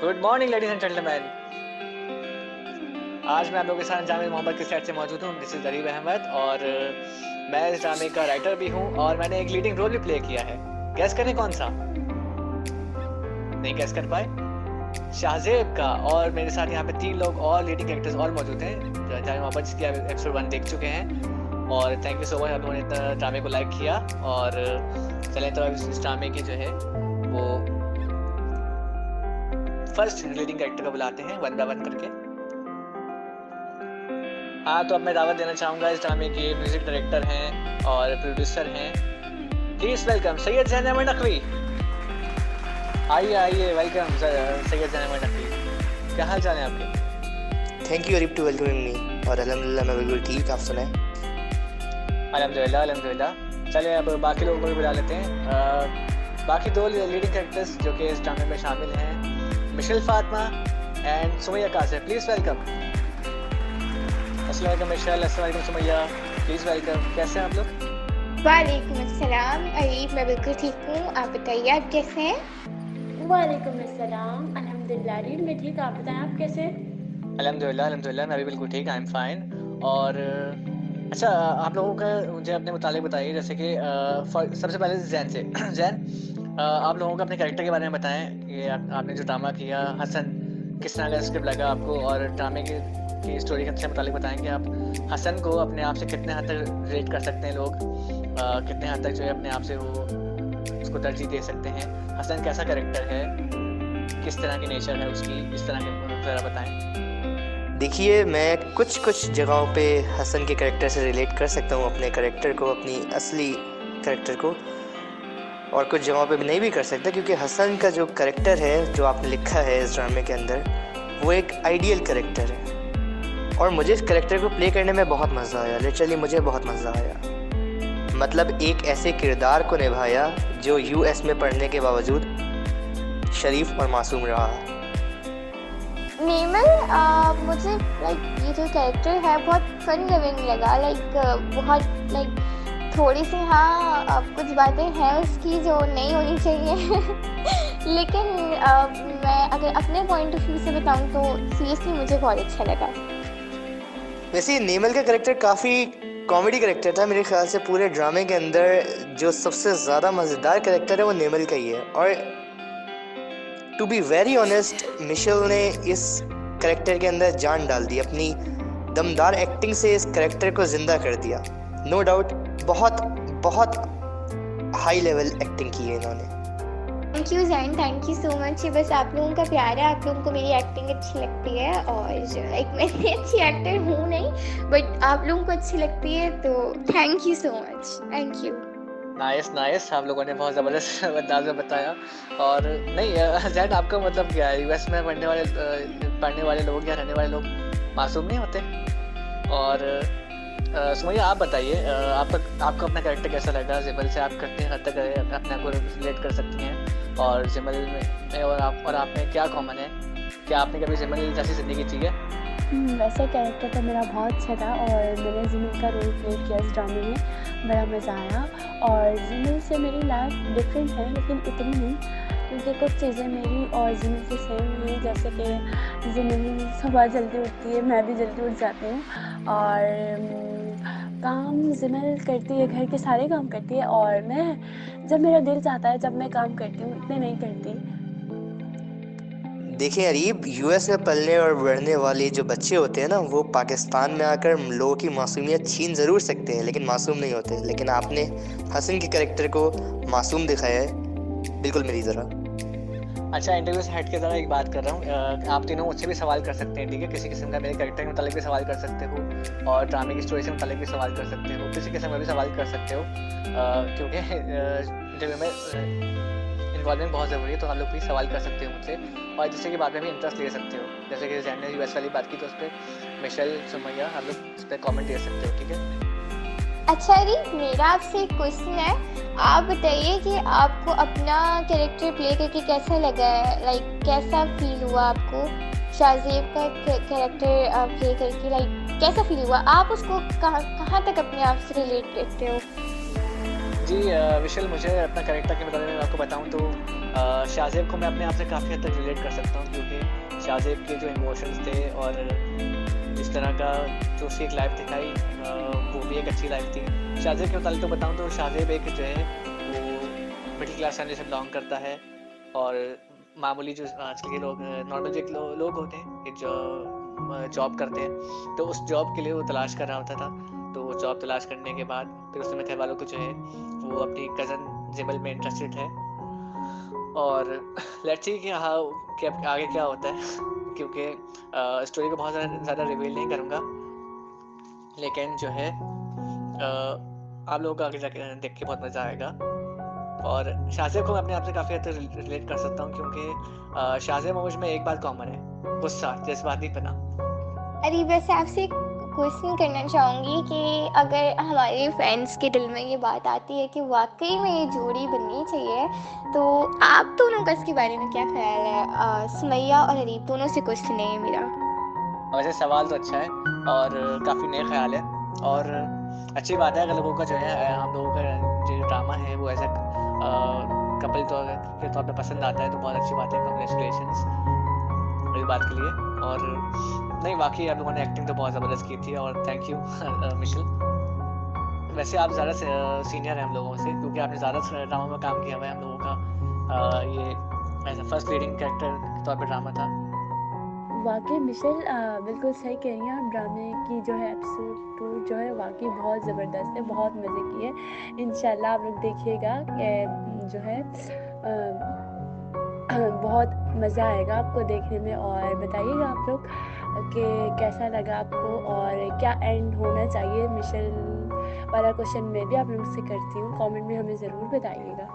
Good morning ladies and gentleman. आज मैं आप लोगों के साथ जामे मोहब्बत के सेट से मौजूद हूँ। दिस इज गरीब अहमद और मैं इस ड्रामे का राइटर भी हूँ और मैंने एक लीडिंग रोल भी प्ले किया है। गैस करें कौन सा? नहीं गैस कर पाए? शाहजेब का। और मेरे साथ यहाँ पे 3 लोग और लीडिंग कैरेक्टर्स और मौजूद हैं जो जामे मोहब्बत जिसकी आप एपिसोड 1 देख चुके हैं। और थैंक यू सो मच आप लोगों ने इतना ड्रामे को लाइक किया। और चलें तो अब इस ड्रामे की जो है वो फर्स्ट लीडिंग कैरेक्टर को बुलाते हैं 1 बाय 1 करके। हाँ तो अब मैं दावत देना चाहूँगा इस ड्रामे के म्यूजिक डायरेक्टर हैं और प्रोड्यूसर हैं। Please welcome Syed Zain Ahmed Naqvi. आइए आइए, वेलकम सैयद ज़ैन अहमद नकवी। क्या हाल चाल है आपके? Thank you Areeb to welcoming me. और अल्हम्दुलिल्लाह मैं बिल्कुल ठीक, आप सुनाएं? अल्हम्दुलिल्लाह अल्हम्दुलिल्लाह। चलिए अब बाकी लोगों को भी बुला लेते हैं। बाकी 2 लीडिंग कैरेक्टर्स जो कि इस ड्रामे में शामिल हैं, Michelle Fatima and Sumaiya Qasir. Please welcome. अस्सलाम वालेकुम मिशेल, अस्सलाम वालेकुम सुमैया, प्लीज वेलकम। कैसे हैं आप लोग? वालेकुम अस्सलाम अरीब, मैं बिल्कुल ठीक हूँ। आप बताइए आप कैसे हैं? वालेकुम अस्सलाम, अल्हम्दुलिल्लाह अरीब मैं ठीक, आप बताएं आप कैसे हैं? अल्हम्दुलिल्लाह अल्हम्दुलिल्लाह मैं भी बिल्कुल ठीक, आई एम फाइन। और अच्छा आप लोगों का मुझे अपने मुतालिक बताइए, जैसे कि सबसे पहले जैन से जैन आप लोगों को अपने कैरेक्टर के बारे में बताएं कि आपने जो ड्रामा किया हसन, किस तरह का स्क्रिप्ट लगा आपको, और ड्रामे की स्टोरी के मुतालिक बताएं कि आप हसन को अपने आप से कितने हद तक रेट कर सकते हैं लोग, कितने हद तक जो है अपने आप से वो उसको तरजीह दे सकते हैं। हसन कैसा कैरेक्टर है, किस तरह की नेचर है उसकी, इस तरह के ज़रा बताएं। देखिए, मैं कुछ जगहों पे हसन के कैरेक्टर से रिलेट कर सकता हूँ, अपने कैरेक्टर को, अपनी असली कैरेक्टर को, और कुछ जगहों पे भी नहीं भी कर सकता, क्योंकि हसन का जो कैरेक्टर है जो आपने लिखा है इस ड्रामे के अंदर, वो एक आइडियल कैरेक्टर है। और मुझे इस कैरेक्टर को प्ले करने में बहुत मज़ा आया, लिटरली मुझे बहुत मज़ा आया। मतलब एक ऐसे किरदार को निभाया जो US में पढ़ने के बावजूद शरीफ और मासूम रहा। नेमल, मुझे ये जो कैरेक्टर है बहुत फन लविंग लगा। बहुत थोड़ी सी कुछ बातें हैं उसकी जो नहीं होनी चाहिए लेकिन मैं अगर अपने पॉइंट ऑफ व्यू से बताऊं तो सीरियसली मुझे बहुत अच्छा लगा। वैसे नेमल का कैरेक्टर काफ़ी कॉमेडी कैरेक्टर था मेरे ख्याल से। पूरे ड्रामे के अंदर जो सबसे ज़्यादा मज़ेदार कैरेक्टर है वो नेमल का ही है। और to be very honest, Michelle ने इस कैरेक्टर के अंदर जान डाल दी, अपनी दमदार एक्टिंग से इस कैरेक्टर को ज़िंदा कर दिया। नो डाउट बहुत हाई लेवल एक्टिंग की है इन्होंने। Thank you Jain, thank you so much. बस आप लोगों का प्यार है, आप लोगों को मेरी एक्टिंग अच्छी लगती है। और मैं इतनी अच्छी एक्टर हूँ नहीं, बट आप लोगों को अच्छी लगती है, तो thank you so much. Thank you. Nice, आप लोगों ने बहुत ज़बरदस्त अंदाज में बताया। और नहीं जैन, आपका मतलब क्या है? US में पढ़ने वाले लोग या रहने वाले लोग मासूम नहीं होते? और सुमैया आप बताइए, आपको अपना कैरेक्टर कैसा लगा? जिमल से आप कितने हद तक अपने आप को रिलेट कर सकती हैं? और जिमल में और आप में क्या कॉमन है? क्या आपने कभी जिमल जैसी ज़िंदगी जी है? वैसे कैरेक्टर तो मेरा बहुत अच्छा था और मैंने जिमिल का रोल प्ले किया इस ड्रामे में, बड़ा मज़ा आया। और जिमिल से मेरी लाइफ डिफरेंट है, लेकिन इतनी नहीं, क्योंकि कुछ चीज़ें मेरी और जिमिल से सेम हुई। जैसे कि जिमिल सुबह जल्दी उठती है, मैं भी जल्दी उठ जाती हूँ। और काम जिमिल करती है, घर के सारे काम करती है, और मैं जब मेरा दिल चाहता है जब मैं काम करती हूँ, इतने नहीं करती। देखिए अरीब, US में पलने और बढ़ने वाले जो बच्चे होते हैं ना, वो पाकिस्तान में आकर लोगों की मासूमियत छीन ज़रूर सकते हैं, लेकिन मासूम नहीं होते। लेकिन आपने हसन के कैरेक्टर को मासूम दिखाया है, बिल्कुल मेरी तरह। अच्छा, इंटरव्यू से हट के ज़रा एक बात कर रहा हूँ। आप तीनों मुझसे भी सवाल कर सकते हैं, ठीक है? किसी किस्म का मेरे कैरेक्टर के मुतालिक भी सवाल कर सकते हो, और ड्रामे की स्टोरी से मुतालिक भी सवाल कर सकते हो, किसी किस्म का भी सवाल कर सकते हो, क्योंकि इंटरव्यू में इन्वॉल्वमेंट बहुत ज़रूरी है। तो हम लोग भी सवाल कर सकते हो मुझसे, और जिससे कि बाद में भी इंटरेस्ट ले सकते हो। जैसे कि जैन ने US वाली बात की, तो उस पर मिशेल, सुमैया, हम लोग उस पर कॉमेंट दे सकते हो, ठीक है? अच्छा अरीब, मेरा आपसे एक क्वेश्चन है। आप बताइए कि आपको अपना कैरेक्टर प्ले करके कैसा लगा है? कैसा फील हुआ आपको शाहजेब का कैरेक्टर प्ले करके? कैसा फील हुआ? आप उसको कहाँ तक अपने आप से रिलेट करते हो? जी विशाल, मुझे अपना कैरेक्टर के बारे में आपको बताऊँ तो शाहज़ेब को मैं अपने आप से काफ़ी हद तक रिलेट कर सकता हूँ, क्योंकि शाहज़ेब के जो इमोशंस थे और जिस तरह का जो उसकी एक लाइफ दिखाई वो भी एक अच्छी लाइफ थी। शाहज़ेब के मुताबिक तो बताऊँ तो शाहज़ेब एक जो है वो मिडिल क्लास फैमिली से बिलोंग करता है और मामूली जो आजकल के लोग नॉर्मल जो लोग होते हैं कि जो जॉब करते हैं, तो उस जॉब के लिए वो तलाश कर रहा होता था। तो वो जॉब तलाश करने के बाद फिर उसमें घर वालों को जो है वो अपनी कज़न जिमल में इंटरेस्टेड है और लेट्स सी कि हाँ कि अब आगे क्या होता है क्योंकि स्टोरी को बहुत ज़्यादा रिवील नहीं करूँगा, लेकिन जो है आप लोगों को आगे जाके देख के बहुत मज़ा आएगा। और शाहज़ेब को मैं अपने आप से काफ़ी हद तक रिलेट कर सकता हूँ, क्योंकि शाहज़ेब और मुझ में एक बात कॉमन है, गुस्सा, जज़्बाती बना। अरे वैसे आपसे एक क्वेश्चन करना चाहूँगी कि अगर हमारे फ्रेंड्स के दिल में ये बात आती है कि वाकई में ये जोड़ी बननी चाहिए, तो आप दोनों का इसके बारे में क्या ख्याल है? सुमैया और अरीब दोनों से क्वेश्चन है ये मेरा। वैसे सवाल तो अच्छा है और काफ़ी नए ख्याल है और अच्छी बात है अगर लोगों का जो है हम लोगों का जो ड्रामा है वो ऐसा कपल तो के तौर पे पसंद आता है, तो बहुत अच्छी बात है। कांग्रेचुलेशंस इस बात के लिए। और नहीं, वाकई आप लोगों ने एक्टिंग तो बहुत ज़बरदस्त की थी और थैंक यू मिशेल। वैसे आप ज़्यादा सीनियर हैं हम लोगों से, क्योंकि आपने ज़्यादा ड्रामा में काम किया हुआ है हम लोगों का। ये ऐसा फर्स्ट लीडिंग कैरेक्टर के तौर पे ड्रामा था। वाकई मिशेल बिल्कुल सही कह रही हैं आप। ड्रामे की जो है एपिसोड 2 जो है वाकई बहुत ज़बरदस्त है, बहुत मज़े किए। इंशाल्लाह आप लोग देखिएगा कि जो है बहुत मज़ा आएगा आपको देखने में। और बताइएगा आप लोग कि कैसा लगा आपको और क्या एंड होना चाहिए। मिशेल वाला क्वेश्चन मैं भी आप लोगों से करती हूँ, कमेंट में हमें ज़रूर बताइएगा।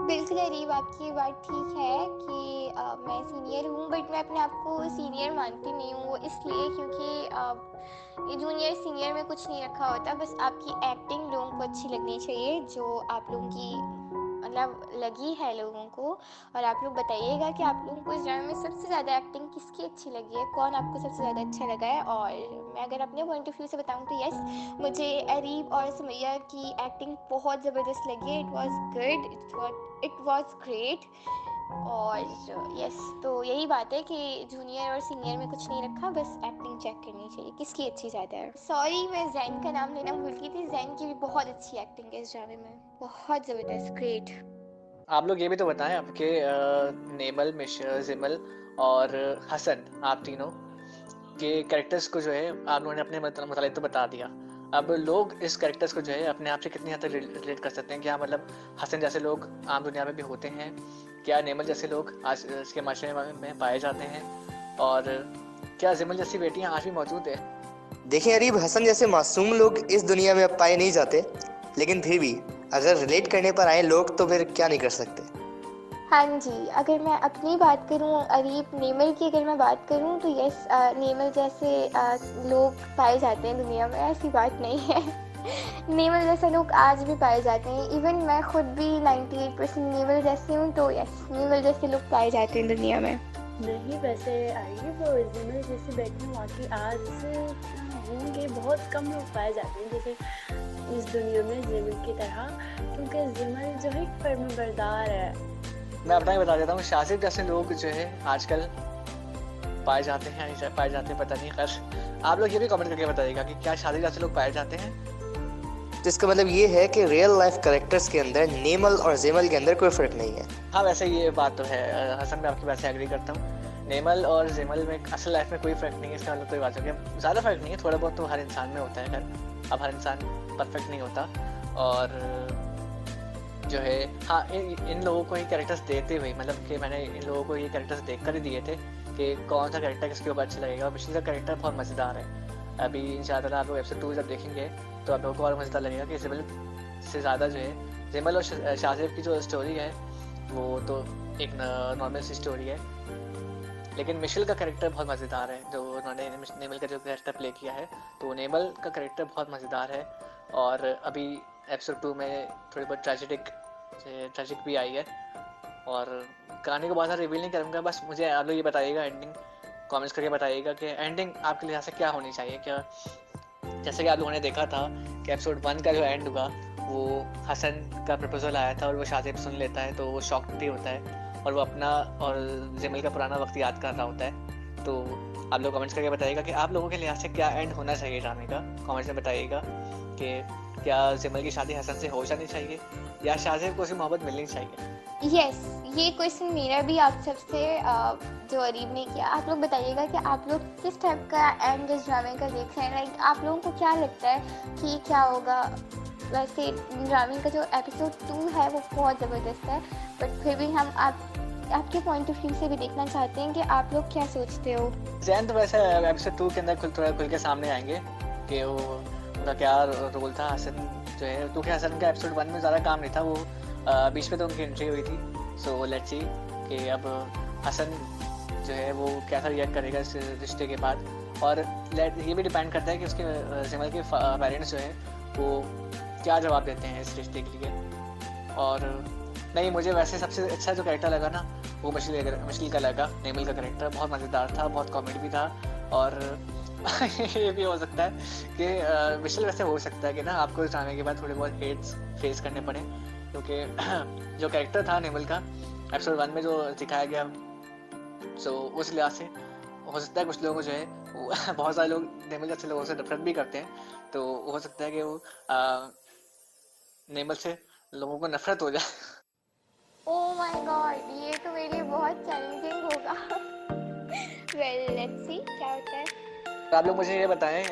बिल्कुल अरीब, आपकी ये बात ठीक है कि मैं सीनियर हूँ, बट मैं अपने आप को सीनियर मानती नहीं हूँ। वो इसलिए क्योंकि ये जूनियर सीनियर में कुछ नहीं रखा होता, बस आपकी एक्टिंग लोगों को अच्छी लगनी चाहिए, जो आप लोगों की मतलब लगी है लोगों को। और आप लोग बताइएगा कि आप लोगों को इस ड्रामे में सबसे ज़्यादा एक्टिंग किसकी अच्छी लगी है, कौन आपको सबसे ज़्यादा अच्छा लगा है। और मैं अगर अपने पॉइंट ऑफ व्यू से बताऊँ तो यस, मुझे अरीब और सुमैया की एक्टिंग बहुत ज़बरदस्त लगी है। It was good, it was great. और यस, तो यही बात है कि जूनियर और सीनियर में कुछ नहीं रखा, बस एक्टिंग चेक करनी चाहिए किसकी अच्छी ज़्यादा है। सॉरी, मैं जैन का नाम लेना भूल गई थी। जैन की भी बहुत अच्छी एक्टिंग है इस ड्रामे में, बहुत ज़बरदस्त, ग्रेट। आप लोग ये भी तो बताएं आपके नेमल, मिशेल, जिमल और हसन, आप तीनों के कैरेक्टर्स को जो है आप लोगों ने अपने मुतालिक तो बता दिया। अब लोग इस कैरेक्टर्स को जो है अपने आप से कितनी हद तक रिलेट कर सकते हैं? क्या मतलब हसन जैसे लोग आम दुनिया में भी होते हैं? क्या नेमल जैसे लोग आज इसके माशरे में पाए जाते हैं? और क्या जिमल जैसी बेटियां आज भी मौजूद है? देखिए अरीब, हसन जैसे मासूम लोग इस दुनिया में अब पाए नहीं जाते, लेकिन फिर भी अगर रिलेट करने पर आए लोग तो फिर क्या नहीं कर सकते। हाँ जी, अगर मैं अपनी बात करूँ अरीब, नेमल की अगर मैं बात करूँ तो यस, नेमल जैसे लोग पाए जाते हैं दुनिया में, ऐसी बात नहीं है। नेमल जैसे लोग आज भी पाए जाते हैं। इवन मैं खुद भी 98% नेमल जैसी हूँ, तो यस, नेमल जैसे लोग पाए जाते हैं दुनिया में। नहीं, वैसे अरीब और जिमल जैसे बेटियाँ वाकई आज होंगे, बहुत कम लोग पाए जाते हैं जैसे इस दुनिया में जिमल की तरह, क्योंकि जिमल जो है फर्माबरदार है। मैं अपना ही बता देता हूँ, शाहज़ेब जैसे लोग जो है आजकल पाए जाते हैं, नहीं पाए जाते हैं पता नहीं। खैर आप लोग ये भी कमेंट करके बताइएगा कि क्या शाहज़ेब जैसे लोग पाए जाते हैं। तो इसका मतलब ये है कि रियल लाइफ कैरेक्टर्स के अंदर नेमल और जिमल के अंदर कोई फ़र्क नहीं है। हाँ, वैसे ये बात तो है हसन, मैं आपकी बात से एग्री करता हूँ। नेमल और जिमल में असल लाइफ में कोई फ़र्क नहीं है, इसका मतलब कोई बात हो गया, ज़्यादा फ़र्क नहीं है, थोड़ा बहुत तो हर इंसान में होता है। खैर अब हर इंसान परफेक्ट नहीं होता और जो है हाँ, इन लोगों को ही कैरेक्टर्स देते हुए, मतलब कि मैंने इन लोगों को ये कैरेक्टर्स देख कर ही दिए थे कि कौन सा कैरेक्टर किसके ऊपर अच्छा लगेगा। और मिशेल का कैरेक्टर बहुत मज़ेदार है। अभी इंशाअल्लाह आप लोग एपिसोड 2 जब देखेंगे तो आप लोगों को और मज़ेदार लगेगा कि जिमल से ज़्यादा जो है जिमल और शाहज़ेब की जो स्टोरी है वो तो एक नॉर्मल सी स्टोरी है, लेकिन मिशेल का कैरेक्टर बहुत मज़ेदार है। जो उन्होंने नेमल का जो कैरेक्टर प्ले किया है, तो नेमल का कैरेक्टर बहुत मज़ेदार है। और अभी एपिसोड 2 में थोड़ी बहुत ट्रेजिक भी आई है और कहानी को बहुत ज़्यादा रिवील नहीं करूँगा। बस मुझे आप लोग ये बताइएगा, एंडिंग कमेंट्स करके बताइएगा कि एंडिंग आपके लिहाज से क्या होनी चाहिए। क्या जैसे कि आप लोगों ने देखा था कि एपिसोड 1 का जो एंड हुआ वो हसन का प्रपोज़ल आया था और वो शाज़िब सुन लेता है, तो वो शॉक्ड भी होता है और वो अपना और जमील का पुराना वक़्त याद कर रहा होता है। तो आप लोग कमेंट्स करके बताइएगा कि आप लोगों के लिहाज़ से क्या एंड होना चाहिए ड्रामे का। कमेंट्स में बताइएगा कि क्या जमील की शादी हसन से हो जानी चाहिए या शाज़िब को उसकी मोहब्बत मिलनी चाहिए? यस, ये क्वेश्चन मेरा भी आप सबसे जो अरीब ने किया। आप लोग बताइएगा कि आप लोग किस टाइप का एंड इस ड्रामे का देख रहे हैं। लाइक आप लोगों को क्या लगता है कि क्या होगा। वैसे ड्रामे का जो एपिसोड 2 है वो बहुत ज़बरदस्त है, बट फिर भी हम आपके पॉइंट ऑफ व्यू से भी देखना चाहते हैं कि आप लोग क्या सोचते हो। ज़ैन तो वैसे एपिसोड 2 के अंदर थोड़ा खुल के सामने आएंगे कि वो उनका क्या रोल था। हसन जो है, क्योंकि हसन का एपिसोड 1 में ज़्यादा काम नहीं था, वो बीच में तो उनकी एंट्री हुई थी। सो लेट्स सी कि अब हसन जो है वो कैसा रिएक्ट करेगा इस रिश्ते के बाद। और ये भी डिपेंड करता है कि उसके जमील के पेरेंट्स जो है वो क्या जवाब देते हैं इस रिश्ते के लिए। और नहीं, मुझे वैसे सबसे अच्छा जो कैरेक्टर लगा ना वो मिशेल का लगा। नेमिल का कैरेक्टर बहुत मज़ेदार था, बहुत कॉमेडी भी था। और ये भी हो सकता है कि मिशेल वैसे हो सकता है कि ना आपको इस ड्रामे के बाद थोड़े बहुत हेट्स फेस करने पड़े, क्योंकि जो कैरेक्टर था नेमिल का एपिसोड 1 में जो दिखाया गया, सो उस लिहाज से हो सकता है कुछ लोगों को जो है बहुत सारे लोग नेमिल अच्छे लोगों से नफरत भी करते हैं, तो हो सकता है कि वो नेमिल से लोगों को नफरत हो जाए। ओह माय गॉड, ये तो मेरे लिए बहुत चैलेंजिंग होगा। वेल लेट्स सी क्या होता है। आप लोग मुझे ये बताएं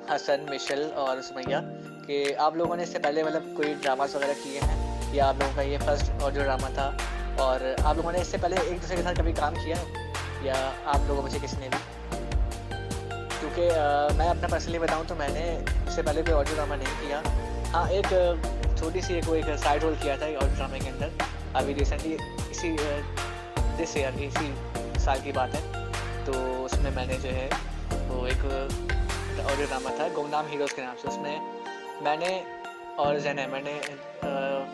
हसन, मिशेल और सुमैया कि आप लोगों ने इससे पहले मतलब कोई ड्रामास वगैरह किए हैं या आप लोगों का ये फर्स्ट ऑडियो ड्रामा था, और आप लोगों ने इससे पहले एक दूसरे के साथ कभी काम किया है या आप लोगों में से किसी ने भी? क्योंकि मैं अपना पर्सनली बताऊं तो मैंने इससे पहले कोई ऑडियो ड्रामा नहीं किया। हाँ, एक छोटी सी एक साइड रोल किया था एक ऑडियो ड्रामे के अंदर, अभी रिसेंटली इसी साल की बात है। तो उसमें मैंने जो है वो एक ऑडियो ड्रामा था गुमनाम हीरोज़ के नाम से, उसमें मैंने और जैन मैंने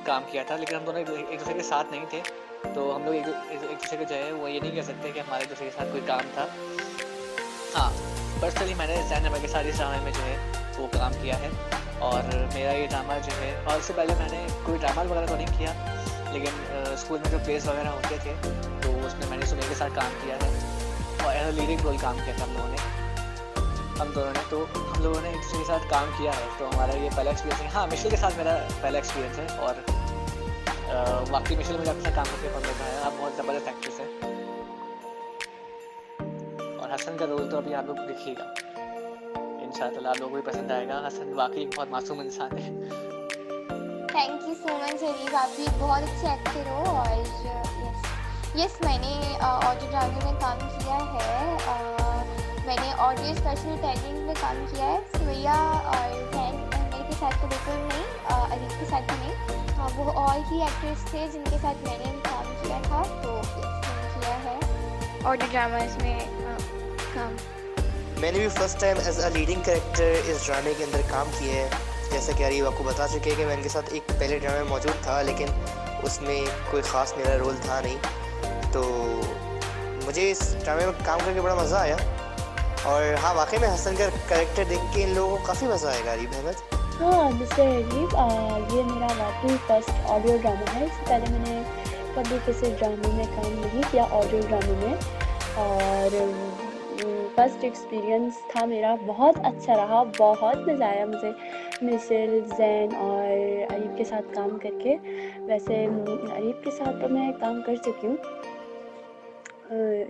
काम किया था, लेकिन हम दोनों एक दूसरे के साथ नहीं थे। तो हम लोग एक दूसरे के जो है वो ये नहीं कह सकते कि हमारे एक दूसरे के साथ कोई काम था। हाँ, पर्सनली मैंने जैन के साथ इस ड्रामे में जो है वो काम किया है, और मेरा ये ड्रामा जो है, और इससे पहले मैंने कोई ड्रामा वगैरह तो नहीं किया, लेकिन स्कूल में जो प्लेस वगैरह होते थे तो उसमें मैंने सुनील के साथ काम किया है और एज लीडिंग रोल काम किया था हम दोनों ने। तो हम लोगों ने एक दूसरे के साथ काम किया है, तो हमारा ये पहला एक्सपीरियंस है। हाँ, मिशेल के साथ मेरा पहला एक्सपीरियंस है, और वाकई मिशेल मुझे आपके साथ काम करके बहुत मजा आया। आप बहुत ज़बरदस्त एक्ट्रेस है। और हसन का रोल तो अभी आप लोग देखिएगा, इंशाल्लाह आप लोगों को भी पसंद आएगा। हसन वाकई बहुत मासूम इंसान है। Thank you so much Areeb, आप भी बहुत अच्छे एक्टर हो। और यस मैंने ऑडियो ड्रामे में काम किया है। मैंने ऑडियो स्पेशल टैगिंग में काम किया है। सुमैया और जैन मेरे के साथ तो बिल्कुल नहीं, अरीब के साथ भी नहीं। हाँ, वो और ही एक्टर्स थे जिनके साथ मैंने काम किया था, तो मैंने किया है ऑडियो ड्रामास में काम। मैंने भी first time as a leading character इस ड्रामे के अंदर काम किया है। जैसा कि अरीब आपको बता चुके हैं कि मैं इनके साथ एक पहले ड्रामे में मौजूद था, लेकिन उसमें कोई ख़ास मेरा रोल था नहीं। तो मुझे इस ड्रामे में काम करके बड़ा मज़ा आया, और हाँ, वाकई में हसन का कैरेक्टर देख के इन लोगों को काफ़ी मज़ा आएगा। अरीब अहमद, हाँ मिस्टर अरीब, ये मेरा वाकई फर्स्ट ऑडियो ड्रामा है। इससे पहले मैंने कभी किसी ड्रामे में काम नहीं किया ऑडियो ड्रामे में, और फर्स्ट एक्सपीरियंस था मेरा, बहुत अच्छा रहा, बहुत मज़ा आया मुझे मिशेल, जैन और अरीब के साथ काम करके। वैसे अरीब के साथ तो मैं काम कर चुकी हूँ,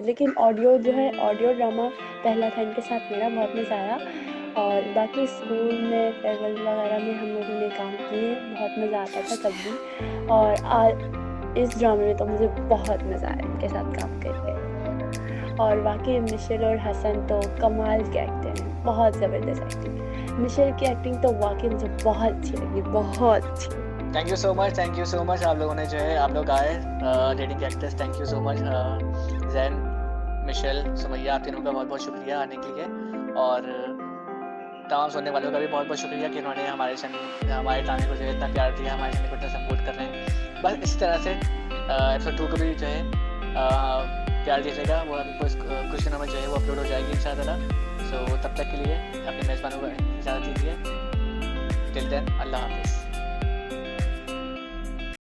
लेकिन ऑडियो जो है ऑडियो ड्रामा पहला था इनके साथ मेरा, बहुत मज़ा आया। और बाकी स्कूल में फेयरवेल वगैरह में हम लोगों ने काम किए, बहुत मज़ा आता था तब भी। और इस ड्रामे में तो मुझे बहुत मज़ा आया इनके साथ काम करके। और बाकी मिशेल और हसन तो कमाल के एक्टर हैं, बहुत ज़बरदस्त एक्टिंग। मिशेल की एक्टिंग तो वाकई मुझे बहुत अच्छी लगी, बहुत अच्छी। थैंक यू सो मच आप लोगों ने जो है, आप लोग आए leading actors. Thank you so much Zain, Michelle, Sumaiya, आप तीनों का बहुत बहुत शुक्रिया आने के लिए, और तमाम सुनने वालों का भी बहुत बहुत शुक्रिया कि उन्होंने हमारे ड्रामे को जो है इतना प्यार दिया, हमारे चैनल को इतना सपोर्ट कर रहे हैं। बस इसी तरह से एपिसोड 2 को भी जो है प्यार दीजिएगा। वो अभी कुछ दिनों में जो है वो अपलोड हो जाएगी इंशाअल्लाह। सो तब तक के लिए अपने मेज़बानों को इजाज़त दीजिए। टिल देन, अल्लाह हाफ़िज़।